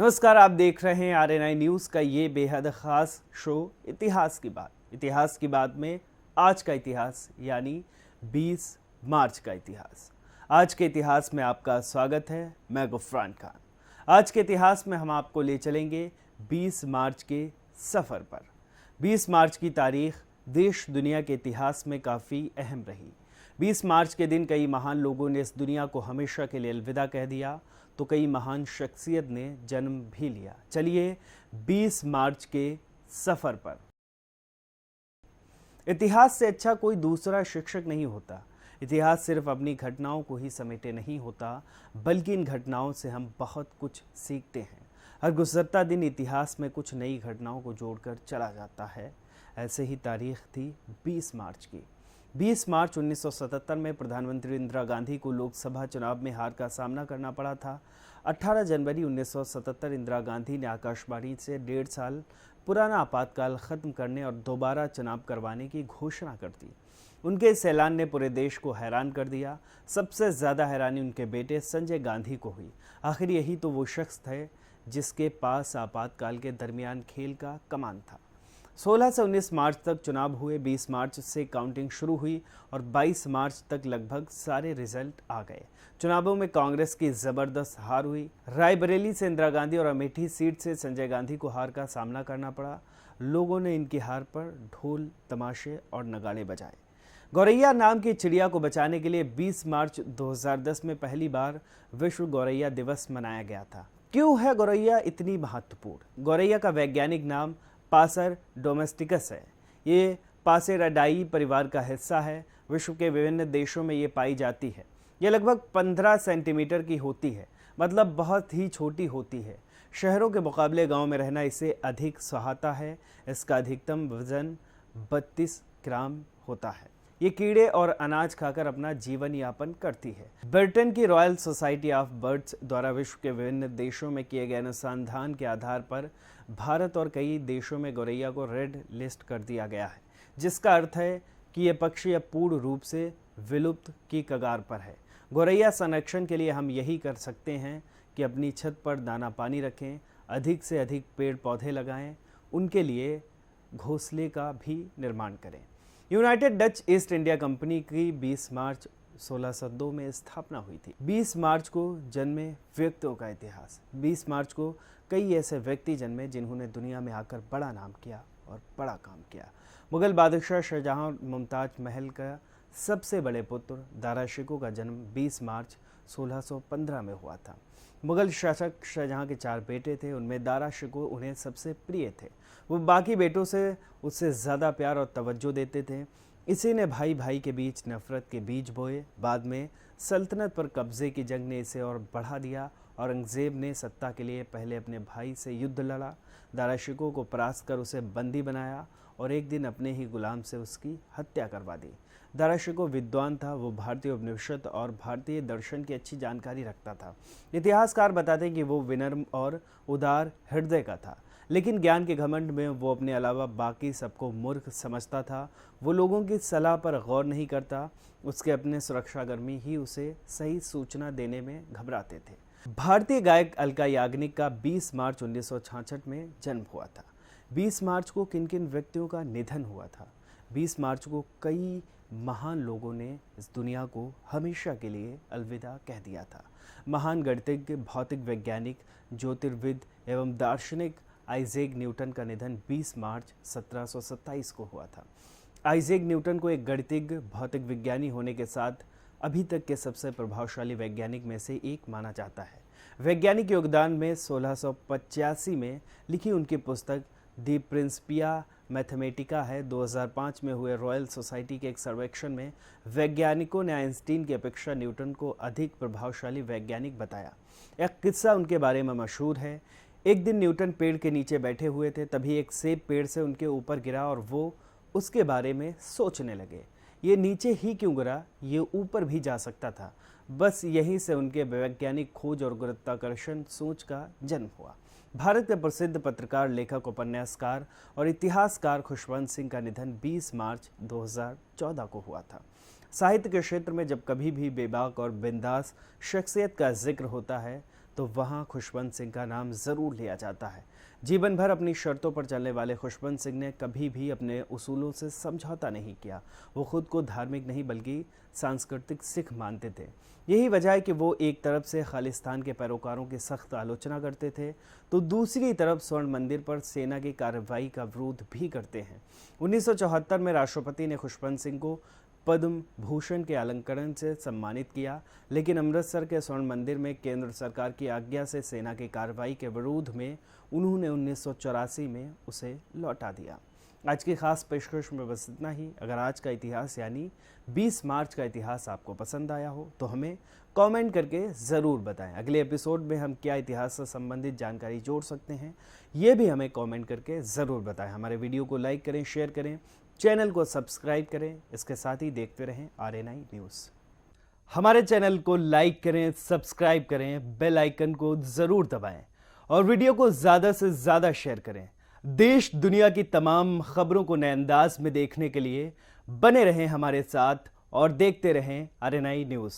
नमस्कार, आप देख रहे हैं RNI न्यूज़ का ये बेहद ख़ास शो इतिहास की बात। इतिहास की बात में आज का इतिहास यानी 20 मार्च का इतिहास। आज के इतिहास में आपका स्वागत है। मैं गुफरान खान। आज के इतिहास में हम आपको ले चलेंगे 20 मार्च के सफ़र पर। 20 मार्च की तारीख देश दुनिया के इतिहास में काफ़ी अहम रही। 20 मार्च के दिन कई महान लोगों ने इस दुनिया को हमेशा के लिए अलविदा कह दिया, तो कई महान शख्सियत ने जन्म भी लिया। चलिए 20 मार्च के सफ़र पर। इतिहास से अच्छा कोई दूसरा शिक्षक नहीं होता। इतिहास सिर्फ अपनी घटनाओं को ही समेटे नहीं होता, बल्कि इन घटनाओं से हम बहुत कुछ सीखते हैं। हर गुजरता दिन इतिहास में कुछ नई घटनाओं को जोड़कर चला जाता है। ऐसे ही तारीख थी 20 मार्च की। 20 मार्च 1977 में प्रधानमंत्री इंदिरा गांधी को लोकसभा चुनाव में हार का सामना करना पड़ा था। 18 जनवरी 1977 इंदिरा गांधी ने आकाशवाणी से 1.5 साल पुराना आपातकाल खत्म करने और दोबारा चुनाव करवाने की घोषणा कर दी। उनके इस ऐलान ने पूरे देश को हैरान कर दिया। सबसे ज़्यादा हैरानी उनके बेटे संजय गांधी को हुई। आखिर यही तो वो शख्स थे जिसके पास आपातकाल के दरमियान खेल का कमान था। 16 से 19 मार्च तक चुनाव हुए। 20 मार्च से काउंटिंग शुरू हुई और 22 मार्च तक लगभग सारे रिजल्ट आ गए। चुनावों में कांग्रेस की जबरदस्त हार हुई। रायबरेली से इंदिरा गांधी और अमेठी सीट से संजय गांधी को हार का सामना करना पड़ा। लोगों ने इनकी हार पर ढोल, तमाशे और नगाड़े बजाए। गौरैया नाम की चिड़िया को बचाने के लिए 20 मार्च 2010 में पहली बार विश्व गौरैया दिवस मनाया गया था। क्यों है गौरैया इतनी महत्वपूर्ण? गौरैया का वैज्ञानिक नाम पासर डोमेस्टिकस है। ये पासेराडाई परिवार का हिस्सा है। विश्व के विभिन्न देशों में ये पाई जाती है। ये लगभग 15 सेंटीमीटर की होती है, मतलब बहुत ही छोटी होती है। शहरों के मुकाबले गांव में रहना इसे अधिक सुहाता है। इसका अधिकतम वजन 32 ग्राम होता है। ये कीड़े और अनाज खाकर अपना जीवन यापन करती है। ब्रिटेन की रॉयल सोसाइटी ऑफ बर्ड्स द्वारा विश्व के विभिन्न देशों में किए गए अनुसंधान के आधार पर भारत और कई देशों में गौरैया को रेड लिस्ट कर दिया गया है, जिसका अर्थ है कि यह पक्षी अब पूर्ण रूप से विलुप्त की कगार पर है। गौरैया संरक्षण के लिए हम यही कर सकते हैं कि अपनी छत पर दाना पानी रखें, अधिक से अधिक पेड़ पौधे लगाएं, उनके लिए घोंसले का भी निर्माण करें। United Dutch east India company की 20 मार्च 1602 में स्थापना हुई थी। 20 मार्च को जन्मे व्यक्तियों का इतिहास। 20 मार्च को कई ऐसे व्यक्ति जन्मे जिन्होंने दुनिया में आकर बड़ा नाम किया और बड़ा काम किया। मुगल बादशाह शाहजहां और मुमताज महल का सबसे बड़े पुत्र दारा शिकोह का जन्म 20 मार्च 1615 में हुआ था। मुगल शासक शाहजहां के 4 बेटे थे, उनमें दारा शिकोह उन्हें सबसे प्रिय थे। वो बाकी बेटों से उससे ज़्यादा प्यार और तवज्जो देते थे। इसी ने भाई भाई के बीच नफरत के बीज बोए। बाद में सल्तनत पर कब्जे की जंग ने इसे और बढ़ा दिया। औरंगज़ेब ने सत्ता के लिए पहले अपने भाई से युद्ध लड़ा, दारा शिकोह को परास्त कर उसे बंदी बनाया और एक दिन अपने ही गुलाम से उसकी हत्या करवा दी। दारा शिकोह विद्वान था। वो भारतीय उपनिषद और भारतीय दर्शन की अच्छी जानकारी रखता था। इतिहासकार बताते हैं कि वो विनम्र और उदार हृदय का था, लेकिन ज्ञान के घमंड में वो अपने अलावा बाकी सबको मूर्ख समझता था। वो लोगों की सलाह पर गौर नहीं करता। उसके अपने सुरक्षाकर्मी ही उसे सही सूचना देने में घबराते थे। भारतीय गायक अलका याग्निक का 20 मार्च 1966 में जन्म हुआ था। 20 मार्च को किन किन व्यक्तियों का निधन हुआ था? 20 मार्च को कई महान लोगों ने इस दुनिया को हमेशा के लिए अलविदा कह दिया था। महान गणितज्ञ, भौतिक वैज्ञानिक, ज्योतिर्विद एवं दार्शनिक आइजैक न्यूटन का निधन 20 मार्च 1727 को हुआ था। आइजैक न्यूटन को एक गणितज्ञ, भौतिक विज्ञानी होने के साथ अभी तक के सबसे प्रभावशाली वैज्ञानिक में से एक माना जाता है। वैज्ञानिक योगदान में 1685 में लिखी उनकी पुस्तक दी प्रिंसिपिया मैथमेटिका है। 2005 में हुए रॉयल सोसाइटी के एक सर्वेक्षण में वैज्ञानिकों ने आइंस्टीन की अपेक्षा न्यूटन को अधिक प्रभावशाली वैज्ञानिक बताया। एक किस्सा उनके बारे में मशहूर है। एक दिन न्यूटन पेड़ के नीचे बैठे हुए थे, तभी एक सेब पेड़ से उनके ऊपर गिरा और वो उसके बारे में सोचने लगे, ये नीचे ही क्यों गिरा, ये ऊपर भी जा सकता था। बस यहीं से उनके वैज्ञानिक खोज और गुरुत्वाकर्षण सोच का जन्म हुआ। भारत के प्रसिद्ध पत्रकार, लेखक, उपन्यासकार और इतिहासकार खुशवंत सिंह का निधन 20 मार्च 2014 को हुआ था। साहित्य के क्षेत्र में जब कभी भी बेबाक और बिंदास शख्सियत का जिक्र होता है तो वहाँ खुशवंत सिंह का नाम ज़रूर लिया जाता है। जीवन भर अपनी शर्तों पर चलने वाले खुशवंत सिंह ने कभी भी अपने उसूलों से समझौता नहीं किया। वो खुद को धार्मिक नहीं बल्कि सांस्कृतिक सिख मानते थे। यही वजह है कि वो एक तरफ से खालिस्तान के पैरोकारों की सख्त आलोचना करते थे, तो दूसरी तरफ स्वर्ण मंदिर पर सेना की कार्रवाई का विरोध भी करते हैं। 1974 में राष्ट्रपति ने खुशवंत सिंह को पद्म भूषण के अलंकरण से सम्मानित किया, लेकिन अमृतसर के स्वर्ण मंदिर में केंद्र सरकार की आज्ञा से सेना की कार्रवाई के विरोध में उन्होंने 1984 में उसे लौटा दिया। आज की खास पेशकश में बस इतना ही। अगर आज का इतिहास यानी 20 मार्च का इतिहास आपको पसंद आया हो तो हमें कमेंट करके ज़रूर बताएं। अगले एपिसोड में हम क्या इतिहास से संबंधित जानकारी जोड़ सकते हैं, ये भी हमें कमेंट करके ज़रूर बताएं। हमारे वीडियो को लाइक करें, शेयर करें, चैनल को सब्सक्राइब करें। इसके साथ ही देखते रहें RNI न्यूज़। हमारे चैनल को लाइक करें, सब्सक्राइब करें, बेल आइकन को ज़रूर दबाएं और वीडियो को ज़्यादा से ज़्यादा शेयर करें। देश दुनिया की तमाम खबरों को नए अंदाज में देखने के लिए बने रहें हमारे साथ और देखते रहें RNI न्यूज़।